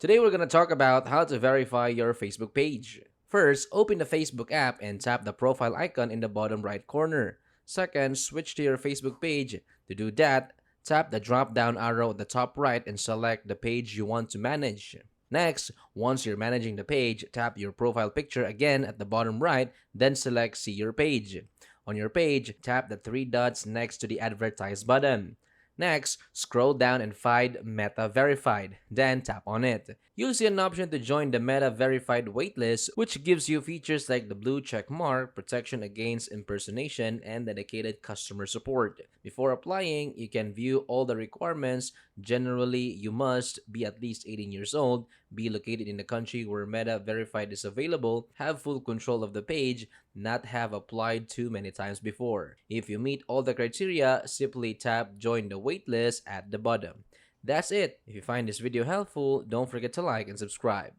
Today we're going to talk about how to verify your Facebook page. First, open the Facebook app and tap the profile icon in the bottom right corner. Second, switch to your Facebook page. To do that, tap the drop down arrow at the top right and select the page you want to manage. Next, once you're managing the page, tap your profile picture again at the bottom right, then select See Your Page. On your page, tap the three dots next to the Advertise button. Next, scroll down and find Meta Verified, then tap on it. You'll see an option to join the Meta Verified waitlist, which gives you features like the blue check mark, protection against impersonation, and dedicated customer support. Before applying, you can view all the requirements. Generally, you must be at least 18 years old, be located in the country where Meta Verified is available, have full control of the page, not have applied too many times before. If you meet all the criteria, simply tap Join the waitlist at the bottom. That's it. If you find this video helpful, don't forget to like and subscribe.